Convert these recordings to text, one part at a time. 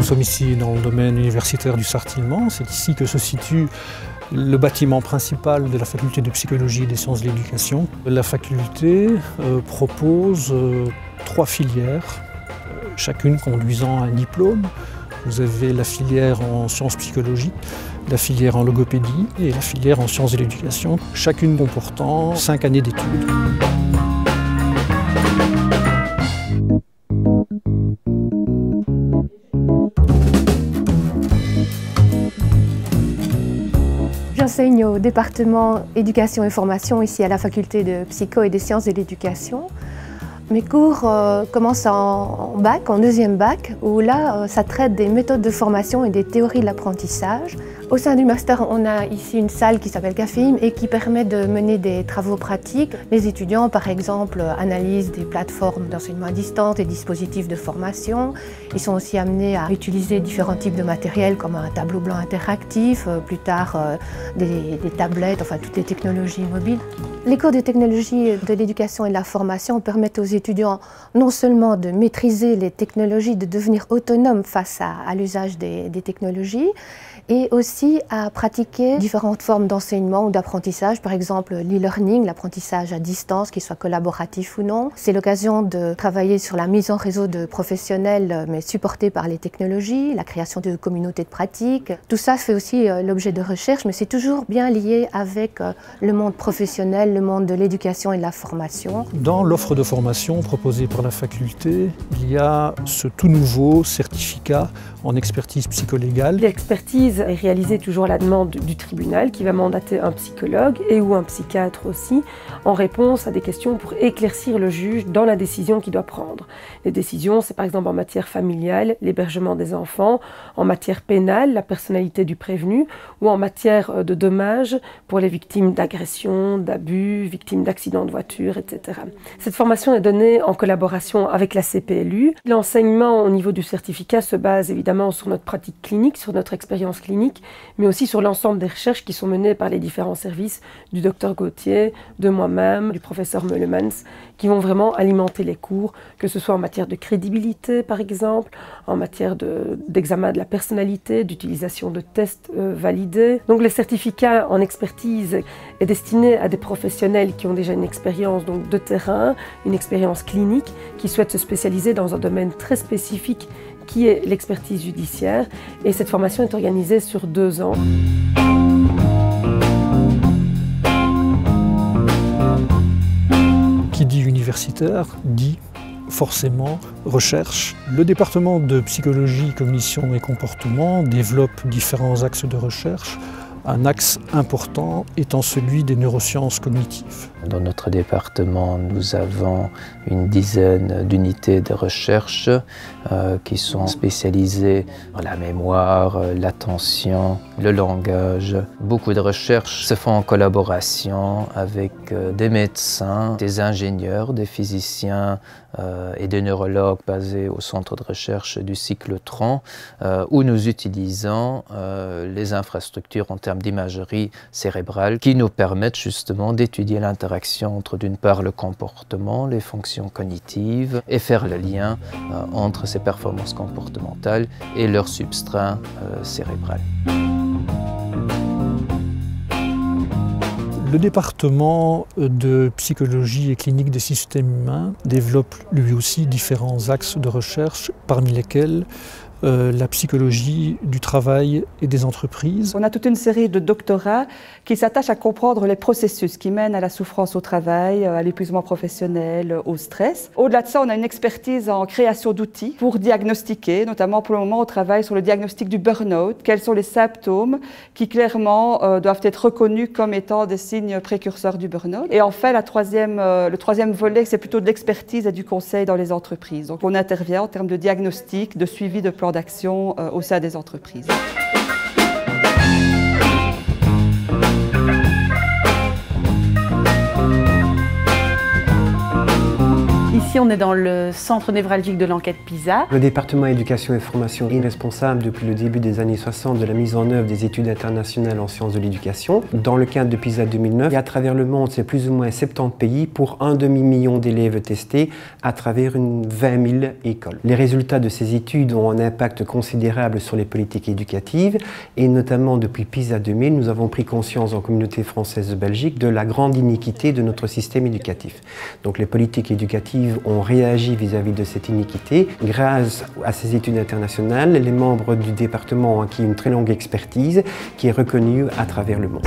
sommes ici dans le domaine universitaire du Sarthinement. C'est ici que se situe le bâtiment principal de la faculté de psychologie et des sciences de l'éducation. La faculté propose 3 filières, chacune conduisant à un diplôme. Vous avez la filière en sciences psychologiques, la filière en logopédie et la filière en sciences de l'éducation, chacune comportant 5 années d'études. J'enseigne au département éducation et formation ici à la faculté de psycho et des sciences de l'éducation. Mes cours commencent en bac, en 2e bac, où là, ça traite des méthodes de formation et des théories de l'apprentissage. Au sein du master, on a ici une salle qui s'appelle Caféim et qui permet de mener des travaux pratiques. Les étudiants, par exemple, analysent des plateformes d'enseignement à distance, des dispositifs de formation. Ils sont aussi amenés à utiliser différents types de matériel comme un tableau blanc interactif, plus tard des tablettes, enfin toutes les technologies mobiles. Les cours de technologie de l'éducation et de la formation permettent aux étudiants non seulement de maîtriser les technologies, de devenir autonomes face à l'usage des technologies, et aussi à pratiquer différentes formes d'enseignement ou d'apprentissage, par exemple l'e-learning, l'apprentissage à distance, qu'il soit collaboratif ou non. C'est l'occasion de travailler sur la mise en réseau de professionnels, mais supportés par les technologies, la création de communautés de pratique. Tout ça fait aussi l'objet de recherche, mais c'est toujours bien lié avec le monde professionnel, le monde de l'éducation et de la formation. Dans l'offre de formation proposée par la faculté, il y a ce tout nouveau certificat en expertise psycholégale. L'expertise est réalisée toujours à la demande du tribunal qui va mandater un psychologue et ou un psychiatre aussi en réponse à des questions pour éclaircir le juge dans la décision qu'il doit prendre. Les décisions, c'est par exemple en matière familiale, l'hébergement des enfants, en matière pénale, la personnalité du prévenu ou en matière de dommages pour les victimes d'agressions, d'abus, victimes d'accidents de voiture, etc. Cette formation est donnée en collaboration avec la CPLU. L'enseignement au niveau du certificat se base évidemment sur notre pratique clinique, sur notre expérience clinique, mais aussi sur l'ensemble des recherches qui sont menées par les différents services du docteur Gauthier, de moi-même, du professeur Meulemans, qui vont vraiment alimenter les cours, que ce soit en matière de crédibilité par exemple, en matière d'examen de la personnalité, d'utilisation de tests validés. Donc le certificat en expertise est destiné à des professionnels qui ont déjà une expérience donc, de terrain, une expérience clinique, qui souhaitent se spécialiser dans un domaine très spécifique qui est l'expertise judiciaire. Et cette formation est organisée sur 2 ans. Qui dit universitaire dit forcément recherche. Le département de psychologie, cognition et comportement développe différents axes de recherche. Un axe important étant celui des neurosciences cognitives. Dans notre département, nous avons une dizaine d'unités de recherche qui sont spécialisées dans la mémoire, l'attention, le langage. Beaucoup de recherches se font en collaboration avec des médecins, des ingénieurs, des physiciens et des neurologues basés au centre de recherche du cyclotron où nous utilisons les infrastructures en termes d'imagerie cérébrale qui nous permettent justement d'étudier l'interaction entre d'une part le comportement, les fonctions cognitives et faire le lien entre ces performances comportementales et leur substrat cérébral. Le département de psychologie et clinique des systèmes humains développe lui aussi différents axes de recherche, parmi lesquels la psychologie du travail et des entreprises. On a toute une série de doctorats qui s'attachent à comprendre les processus qui mènent à la souffrance au travail, à l'épuisement professionnel, au stress. Au-delà de ça, on a une expertise en création d'outils pour diagnostiquer, notamment pour le moment on travaille sur le diagnostic du burn-out. Quels sont les symptômes qui clairement doivent être reconnus comme étant des signes précurseurs du burn-out. Et enfin, le troisième volet, c'est plutôt de l'expertise et du conseil dans les entreprises. Donc on intervient en termes de diagnostic, de suivi de plan d'action au sein des entreprises. Ici, on est dans le centre névralgique de l'enquête PISA. Le département éducation et formation est responsable depuis le début des années 60 de la mise en œuvre des études internationales en sciences de l'éducation. Dans le cadre de PISA 2009, et à travers le monde, c'est plus ou moins 70 pays pour un demi-million d'élèves testés à travers 20 000 écoles. Les résultats de ces études ont un impact considérable sur les politiques éducatives et notamment depuis PISA 2000, nous avons pris conscience en communauté française de Belgique de la grande iniquité de notre système éducatif. Donc les politiques éducatives ont réagi vis-à-vis de cette iniquité. Grâce à ces études internationales, les membres du département ont acquis une très longue expertise qui est reconnue à travers le monde.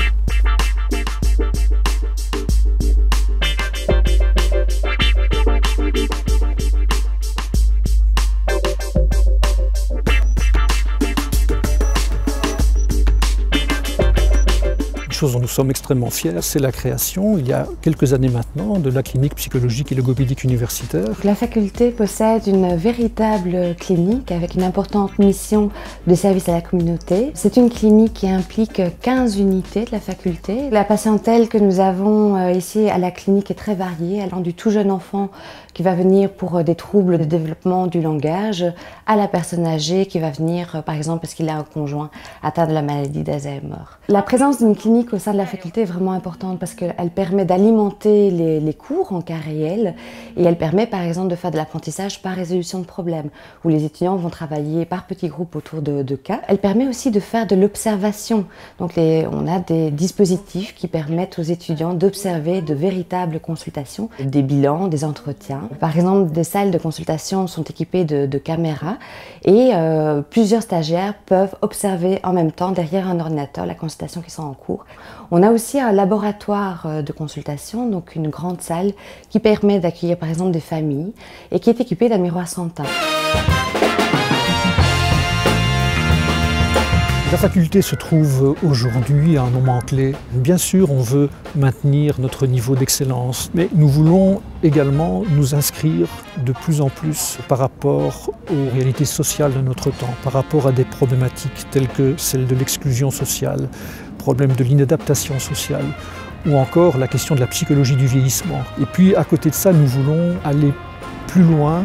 Une chose dont nous sommes extrêmement fiers, c'est la création, il y a quelques années maintenant, de la clinique psychologique et logopédique universitaire. La faculté possède une véritable clinique avec une importante mission de service à la communauté. C'est une clinique qui implique 15 unités de la faculté. La patientèle que nous avons ici à la clinique est très variée, allant du tout jeune enfant qui va venir pour des troubles de développement du langage, à la personne âgée qui va venir par exemple parce qu'il a un conjoint atteint de la maladie d'Alzheimer. La présence d'une clinique au sein de la faculté est vraiment importante parce qu'elle permet d'alimenter les cours en cas réel et elle permet par exemple de faire de l'apprentissage par résolution de problèmes où les étudiants vont travailler par petits groupes autour de cas. Elle permet aussi de faire de l'observation. Donc on a des dispositifs qui permettent aux étudiants d'observer de véritables consultations, des bilans, des entretiens. Par exemple, des salles de consultation sont équipées de caméras et plusieurs stagiaires peuvent observer en même temps derrière un ordinateur la consultation qui sont en cours. On a aussi un laboratoire de consultation, donc une grande salle qui permet d'accueillir par exemple des familles et qui est équipée d'un miroir sans teint. La faculté se trouve aujourd'hui à un moment clé. Bien sûr, on veut maintenir notre niveau d'excellence, mais nous voulons également nous inscrire de plus en plus par rapport aux réalités sociales de notre temps, par rapport à des problématiques telles que celle de l'exclusion sociale, problème de l'inadaptation sociale, ou encore la question de la psychologie du vieillissement. Et puis, à côté de ça, nous voulons aller plus loin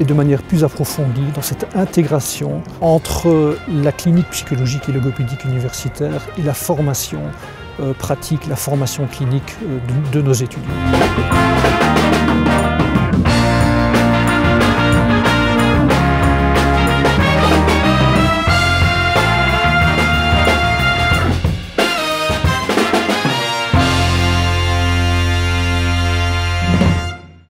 et de manière plus approfondie dans cette intégration entre la clinique psychologique et logopédique universitaire et la formation pratique, la formation clinique de nos étudiants.